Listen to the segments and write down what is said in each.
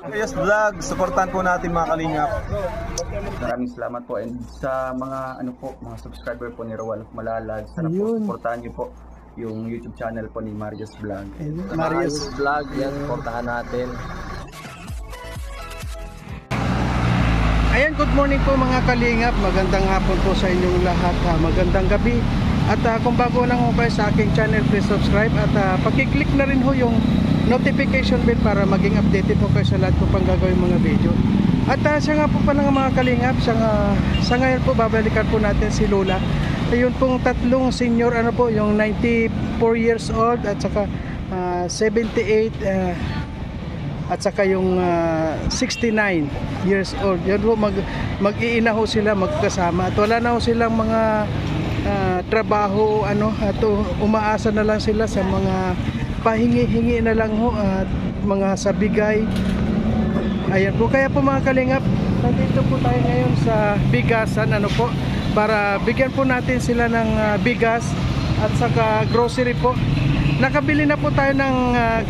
Marius Vlog, supportan po natin mga kalingap. Maraming salamat po, and sa mga mga subscriber po ni Roel of Malalag, sana po supportahan niyo po yung YouTube channel po ni Marius Vlog. Marius Vlog, yan, supportahan natin. Ayan, good morning po mga kalingap. Magandang hapon po sa inyong lahat. Magandang gabi. At kung bago lang ho kayo sa aking channel, please subscribe at pakiclick na rin ho yung notification bell para maging updated po kayo sa lahat po pang gagawin mga video. At siya nga po pala mga kalingap, sa ngayon po babalikan po natin si Lola. Ayun pong tatlong senior, yung 94 years old at saka 78 at saka yung 69 years old. Yan po, mag-iina ho sila magkasama at wala na ho silang mga trabaho at umaasa na lang sila sa mga pahingi-hingi na lang ho at mga sabigay. Ayan po, kaya po mga kalingap, nandito po tayo ngayon sa bigasan para bigyan po natin sila ng bigas at saka grocery po. Nakabili na po tayo ng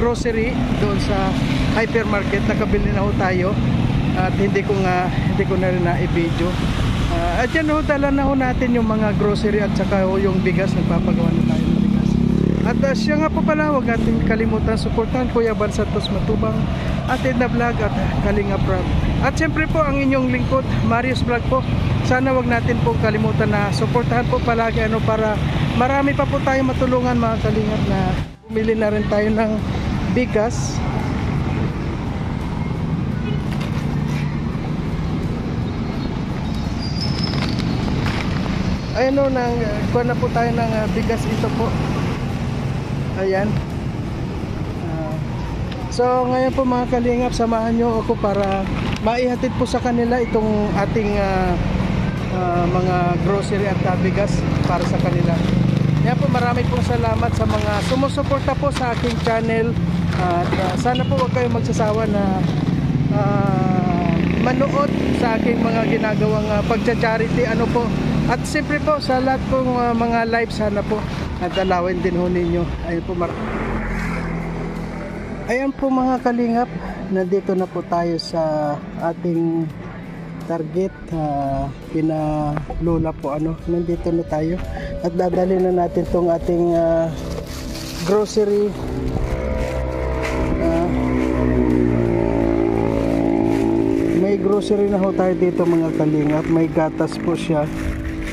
grocery doon sa hypermarket. Nakabili na po tayo at hindi ko na rin na-i-video. At yan ho, dala na ho natin yung mga grocery at saka yung bigas. Nagpapagawa na tayo ng bigas. At siya nga po pala, huwag natin kalimutan suportahan Kuya Van Santos Matubang, Edna Vlog at Kalinga Prab. At siyempre po ang inyong lingkod, Marius Vlog po. Sana wag natin po kalimutan na suportahan po palagi para marami pa po tayo matulungan mga kalingap na bumili na rin tayo ng bigas. Ayan o, kuha na po tayo ng bigas ito po. Ayan. So ngayon po mga kalingap, samahan nyo ako para maihatid po sa kanila itong ating mga grocery at bigas para sa kanila. Yan po, marami pong salamat sa mga sumusuporta po sa aking channel. At sana po huwag kayong magsasawa na manood sa aking mga ginagawang pagcha-charity po. At siyempre po sa lahat pong mga live, sana po at alawin din ho ninyo. Ayan po mga kalingap, nandito na po tayo sa ating target. Pinalola po nandito na tayo at dadali na natin tong ating grocery. May grocery na ho tayo dito mga kalingap. May gatas po siya,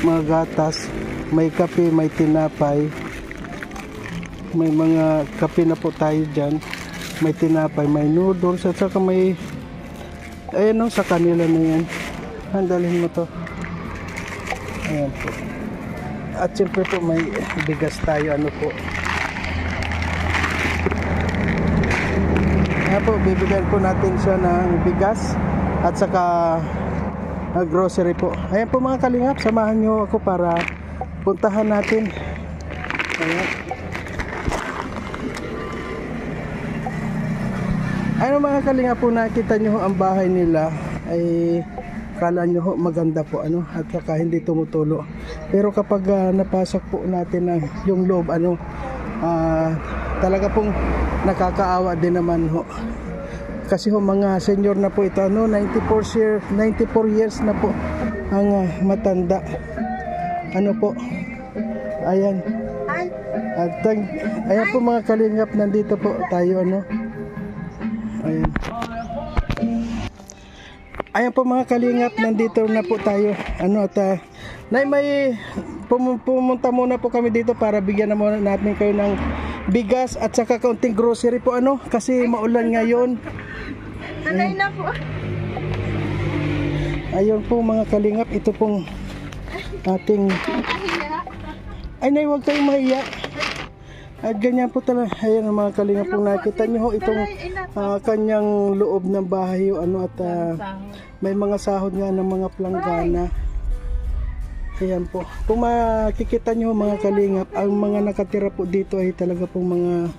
mga gatas, may kape, may tinapay, may mga kape na po tayo dyan, may tinapay, may noodles at saka may sa kanila na yan. Handalin mo to. Ayan po. At siyempre po may bigas tayo po. Ayan po, bibigyan po natin siya ng bigas at saka grocery po. Ayan po mga kalingap, samahan nyo ako para puntahan natin. Ayan. Ayun mga kalingap po, nakita nyo ang bahay nila ay kala nyo maganda po at saka hindi tumutulo. Pero kapag napasok po natin yung loob talaga pong nakakaawa din naman kasi mga senior na po ito 94 years na po ang matanda po. Ayan. At ayan po mga kalingap, nandito po tayo ayan. Ayan po mga kalingap, nandito na po tayo may pumunta muna po kami dito para bigyan na muna natin kayo ng bigas at saka kaunting grocery po kasi maulan ngayon. Sanay na po. Ayun po mga kalingap, ito pong ating nay, huwag kayong mahiya. At ganyan po talaga. Ayan ang mga kalingap po, nakita nyo itong kanyang loob ng bahay at may mga sahod nga ng mga planggana. Ayan po. Kung makikita nyo mga kalingap, ang mga nakatira po dito ay talaga pong mga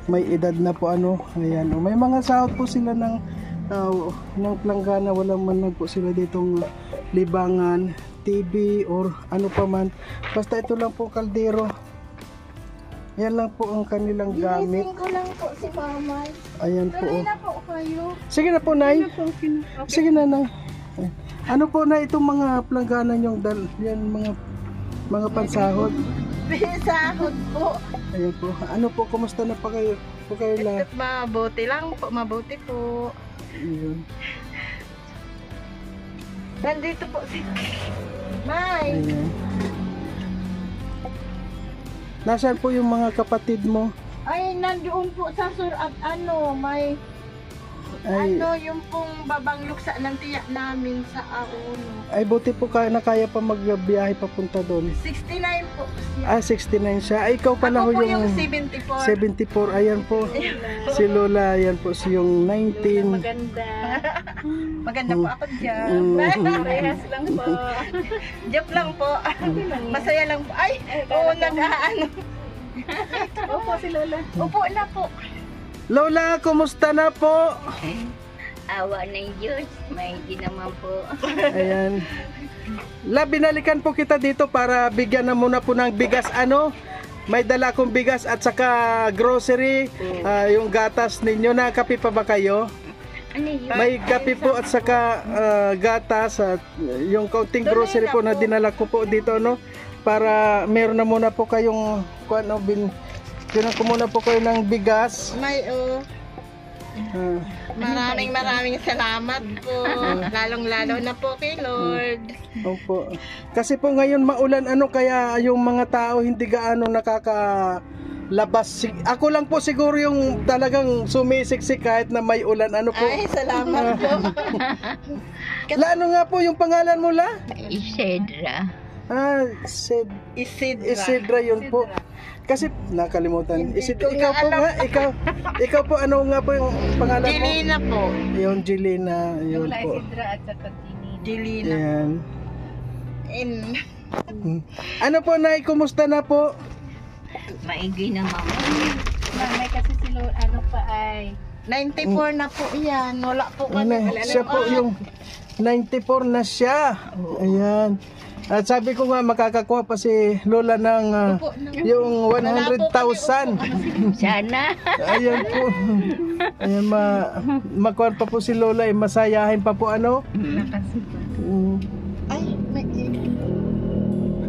may edad na po Ayan. May mga sahod po sila ng planggana. Walang man lang po sila ditong libangan, TV or pa man. Basta ito lang po kaldero. Yan lang po ang kanilang gamit. Ginising ko lang po si mama. Ayan po. Tuloy Oh. na po kayo. Sige na po, Nay. Sige na, Nay. Ano po na itong mga planggana nyong yan mga pansahod? Sahod po. Ayan po. Ano po, kumusta na pa kayo? Po kayo lahat? Mabuti lang po, mabuti po. Ayan. Nandito po si May. Ayan. Nasaan po yung mga kapatid mo? Ay, nandoon po sa surat, may, Ay, yung pong babang luksa ng tiyak namin sa Auno. ay buti po na kaya pa magbiyahe papunta doon. 69 po siya. Ah, 69 siya. Ay, ikaw pala Ako ho po yung yung 74. 74. Ayan po. Si Lola, ayan po si yung 19. Maganda. Maganda po ako dyan. Parehas lang po. Joke lang po. Masaya lang po. Ay, oo, nag-aano. Opo si Lola. Upo na po. Lola, kumusta na po? Awa ng Diyos. May naman po. Ayan. La, binalikan po kita dito para bigyan na muna po ng bigas. May dala akong bigas at saka grocery. Yung gatas ninyo. Nakape pa ba kayo? Ano yun? May kape po at saka gatas at yung kaunting grocery po na dinala ko po dito, para meron na muna po kayong tinan ko muna po kayo ng bigas. May, maraming salamat po. Lalong-lalo na po kay Lord. Opo. Kasi po ngayon maulan, kaya yung mga tao hindi gaano nakakalabas. Ako lang po siguro yung talagang sumisiksik kahit na may ulan. Po? Ay, salamat po. Ano nga po yung pangalan mo, La? Isedra. Isidra yun po. Kasi nakalimutan. Ikaw po, ano nga po yung pangalan mo? Jelina po. Yung Jelina, yun po. Isedra at saka Jelina. Yan. In... Ano po, Nay? Kumusta na po? Maigi naman. May kasi si Lord, ay... 94 na po yan. Wala po Siya po yung 94 na siya. Ayan. At sabi ko nga makakakuha pa si Lola ng yung 100,000. Sana. Ayan po. Ayan, makuha pa po si Lola, masayahin pa po Ay, may...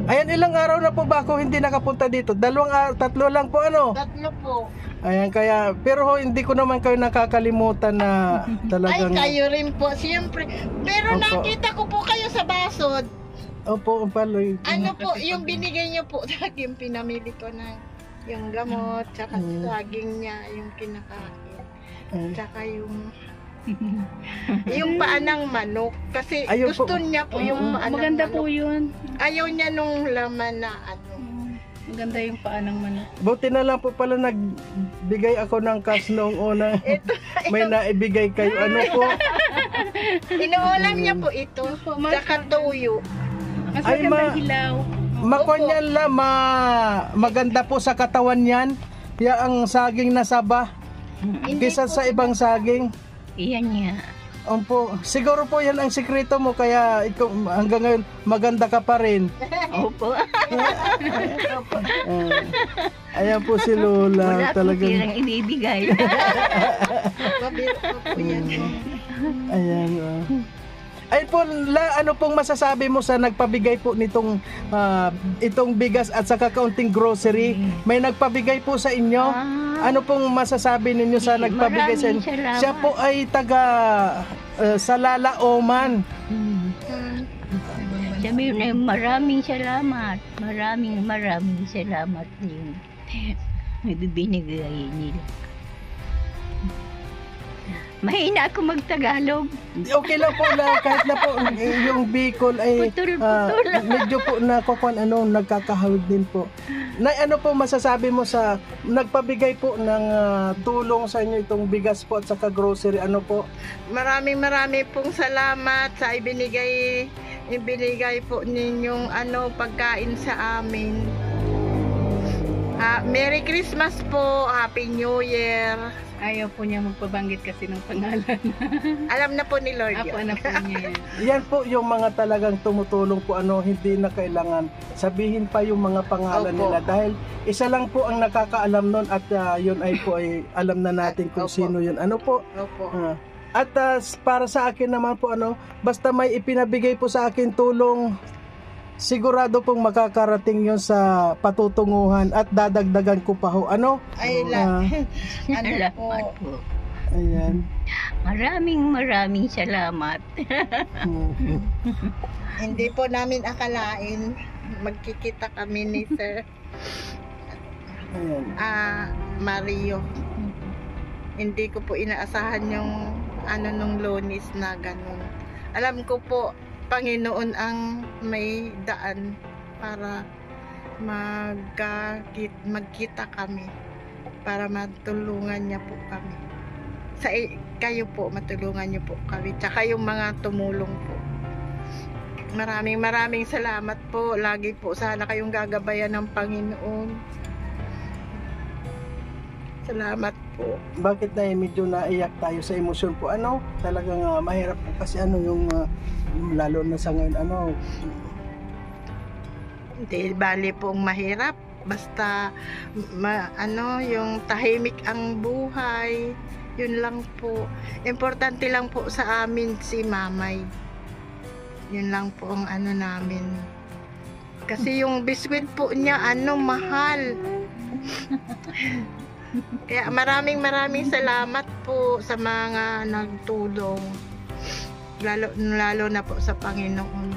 Ayan, ilang araw na po ba ako hindi nakapunta dito? 2, 3 lang po, 3 po. Ayan, kaya, pero hindi ko naman kayo nakakalimutan na talagang... Ay, kayo rin po, siyempre. Pero Opo. nakita ko po kayo sa basod. Opo, paloy. Ano po, yung binigay niyo po sa akin, pinamili ko na yung gamot, tsaka saging niya, yung kinakain. Tsaka yung paa ng manok. Kasi Ayun gusto po. niya po yung paa ng Maganda manok. po yun. Ayaw niya nung laman na Maganda yung paa ng manok. Buti na lang po pala nagbigay ako ng cash noong una. May naibigay kayo. Ano po? Inuulam niya po ito, tsaka tuyo. Ay, makuha niyan lang, maganda po sa katawan yan. Kaya ang saging na saba. Kisa sa ibang saging. Iyan niya. Opo, siguro po yan ang sikreto mo. Kaya ikaw, hanggang ngayon, maganda ka pa rin. Opo. Ayan po si Lola. Wala po Talagang, pirang ibibigay. Mabiro po yan. ayan. Ay po, La, ano pong masasabi mo sa nagpabigay po nitong itong bigas at saka kaunting grocery? May nagpabigay po sa inyo? Ano pong masasabi ninyo sa nagpabigay sa inyo? Maraming salamat. Siya po ay taga Salala, Oman. Sabi na maraming salamat. Maraming salamat din. May bibinigay nila. Mahina ako magtagalog. Okay lang po, La, kahit na po yung Bicol ay Putol. medyo po nagkakahawig din po. Ano po masasabi mo sa nagpabigay po ng tulong sa inyo itong bigas po at saka grocery, ano po? Maraming pong salamat sa ibinigay po ninyong pagkain sa amin. Merry Christmas po, Happy New Year Ayaw po niya magpabanggit kasi ng pangalan. Alam na po ni Lord Apo yun. na po niya yan. Yan po yung mga talagang tumutulong po hindi na kailangan sabihin pa yung mga pangalan Opo. nila dahil isa lang po ang nakakaalam nun at yun ay po ay alam na natin kung Opo. sino yun. Ano po? Opo. At para sa akin naman po basta may ipinabigay po sa akin tulong, sigurado pong makakarating yun sa patutunguhan at dadagdagan ko pa ho. Ay, Salamat po. po. Ayan. Maraming salamat. Hindi po namin akalain magkikita kami ni Sir Ayan. Mario. Hindi ko po inaasahan yung nung Lunes na ganun. Alam ko po Panginoon ang may daan para magkita kami, para matulungan niya po kami. Kayo po, matulungan niyo po kami. Tsaka yung mga tumulong po. Maraming salamat po. Lagi po sana kayong gagabayan ng Panginoon. Salamat po. Bakit na medyo naiyak tayo sa emosyon po? Talagang mahirap po kasi yung lalo na sa ngayon Hindi bali pong mahirap. Basta yung tahimik ang buhay. Yun lang po. Importante lang po sa amin si Mamay. Yun lang po ang namin. Kasi yung biskwit po niya mahal. Kaya maraming salamat po sa mga nagtulong. Lalo na po sa Panginoon.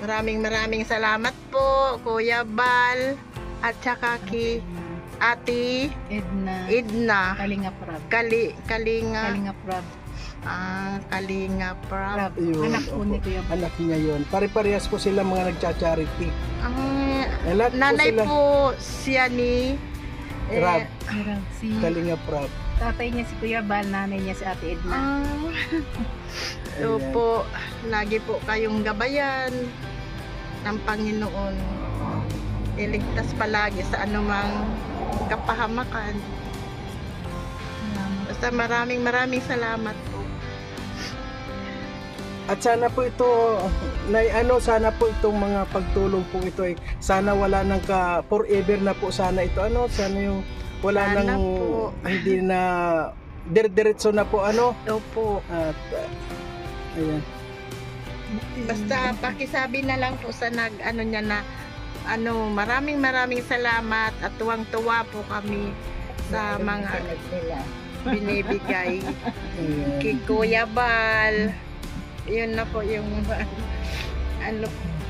Maraming salamat po, Kuya Bal, at saka kay Ate Edna. Kalinga Prab. Kalinga Prab. Kalinga Prab. Yun, Anak po ni Kuya Bal. anak niya yun. Pare-parehas po sila mga nagcha-charity. Lahat po Nanay sila. po siya ni Rab. Si Kalinga Prab. tatay niya si Kuya Bal, nanay niya si Ate Edna. So Ayan. po, lagi po kayong gabayan ng Panginoon. Iligtas palagi sa anumang kapahamakan. Basta maraming salamat po. At sana po ito, sana po itong mga pagtulong po ito ay sana wala nang forever na po sana ito. Sana yung wala Sana nang po. hindi na diretso na po Opo. At ayan. Basta pakisabi na lang po sa niya na maraming salamat at tuwang-tuwa po kami sa mga binibigay Ayan. kay Kuya Bal. Yun na po yung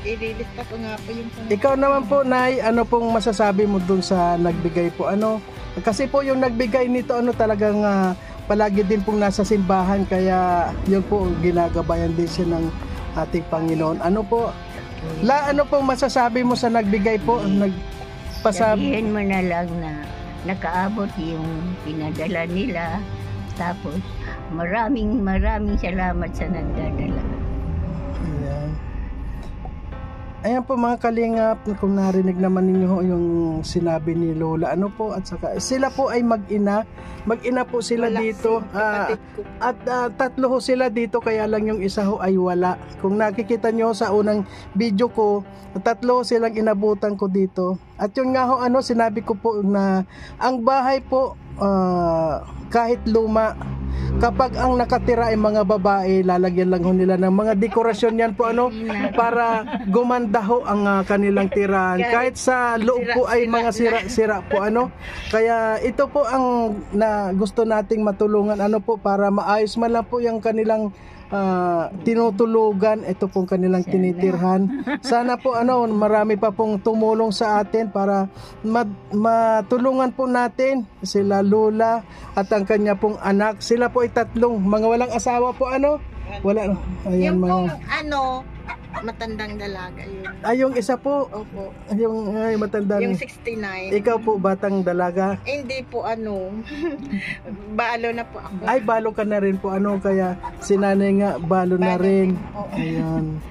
ililista ko nga po yung Ikaw naman po, Nay, ano pong masasabi mo dun sa nagbigay po? Kasi po yung nagbigay nito talagang palagi din pong nasa simbahan, kaya yun po ginagabayan din siya ng ating Panginoon. Ano pong masasabi mo sa nagbigay po? Sabihin mo na lang na nakaabot yung pinadala nila. Tapos maraming salamat sa nagdadala. Ayan po mga kalingap, kung narinig naman ninyo yung sinabi ni Lola, at saka sila po ay mag-ina po sila dito, at tatlo ho sila dito, kaya lang yung isa ho ay wala. Kung nakikita nyo sa unang video ko, tatlo silang inabutan ko dito, at yun nga ho, sinabi ko po na ang bahay po, kahit luma, kapag ang nakatira ay mga babae, lalagyan lang ho nila ng mga dekorasyon yan po para gumanda ho ang kanilang tirahan. Kahit sa loob po ay mga sira po Kaya ito po ang gusto nating matulungan para maayos man lang po yung kanilang tinutulugan, ito pong kanilang tinitirhan. Sana po marami pa pong tumulong sa atin para matulungan po natin sila Lola at ang kanya pong anak. Sila po ay tatlong mga walang asawa po wala. Ayan, yung mga pong matandang dalaga yun. yung isa po. Opo. Yung matanda. Yung 69. Ikaw po batang dalaga. Hindi po balo na po ako. Ay, balo ka na rin po kaya si nanay nga balo na rin. Oo. Ayan.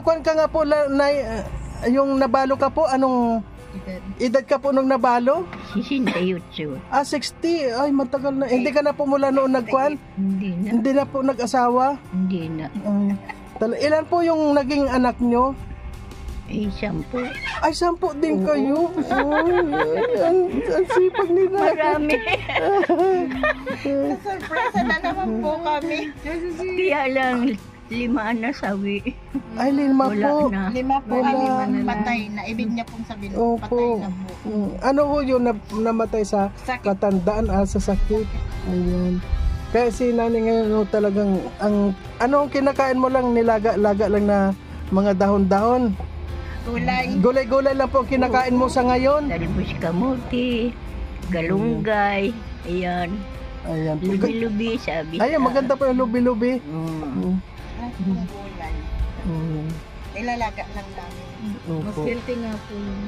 Kung ka nga po Nay, yung nabalo ka po, Edad ka po nung nabalo? 68. 60. Ay, matagal na. Hindi ka na po mula noon nagkuhan? Hindi na. Hindi na po nag-asawa? Hindi na. Ilan po yung naging anak nyo? 10. Ay, 10 din kayo. Ang sipag nila. Marami. Surprise na naman po kami. Kaya lang 5 na sawi. Ay, 5 Wala po. na. 5 po Wala. ang patay na. Ibig niya pong sabihin, Opo. patay na po. Ano ho yung namatay sa Sakit. katandaan, sa sakit? Ayan. Kaya si nanay ngayon no, talagang ang kinakain mo lang, nilaga-laga lang na mga dahon-dahon. Gulay. Gulay-gulay lang po ang kinakain mo sa ngayon. Talbos kamuti, galunggay, ayan. Ayan po. Lubi-lubi, sabi Ayan, ka. maganda po yung lubi-lubi. Mm. Gulay. Ilalaga lang namin. Mas Opo. healthy nga po yun.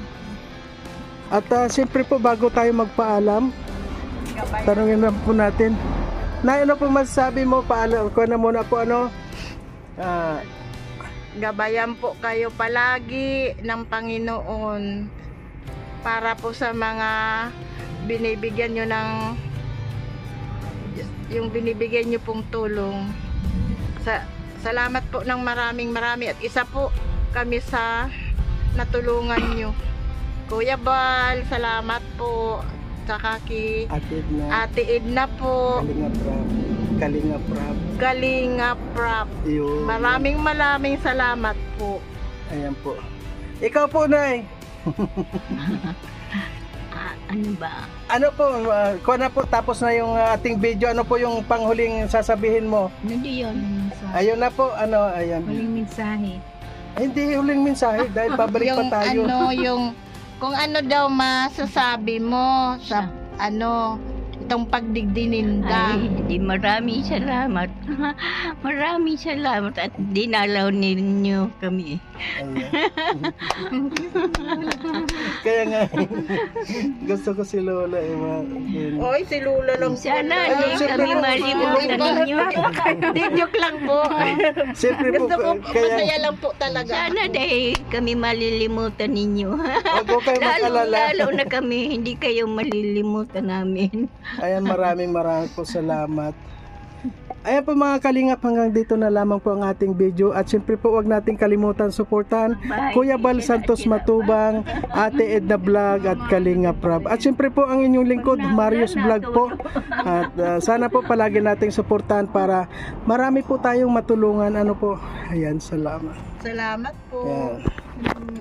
At siyempre po, bago tayo magpaalam, tanungin na po natin. Na ano po masasabi mo? Paalam ko na muna po ano. Gabayan po kayo palagi ng Panginoon para po sa mga binibigyan nyo ng yung binibigyan nyo pong tulong. Salamat po ng marami at isa po kami sa natulungan nyo. Kuya Bal, salamat po. Tsaka ki Ate Edna po. Kalinga Prab. Kalinga Prab. Yun. Maraming salamat po. Ayan po. Ikaw po, Nay. Ano ba? Ano po, kuha na po, tapos na yung ating video. Ano po yung panghuling sasabihin mo? Ano yun? Ayun na po, ayan. Huling mensahe. Ay, hindi huling mensahe dahil pabalik pa tayo. Kung ano daw masasabi mo sa itong pagdigdininda. Ay, di maraming salamat. Maraming salamat at dinalaw ninyo kami. Ayan. Kaya nga, gusto ko si Lola. Oy, si Lula lang. Sana Ay, di siyempre kami po. malimutan ninyo. Di joke lang po. Siyempre po, Gusto ko kaya masaya lang po talaga. Sana dahil kami malilimutan ninyo. huwag ko kayo mag-alala. Lalo na kami, hindi kayo malilimutan namin. Ayan, maraming po salamat. Ayan po mga kalingap, hanggang dito na lamang po ang ating video. At syempre po huwag nating kalimutan suportahan Kuya Bal Santos Matubang, Ate Edna Vlog at Kalinga Prab. At syempre po ang inyong lingkod, Marius Vlog po. At sana po palagi nating suportahan para marami po tayong matulungan. Ayan, salamat. Salamat po. Ayan.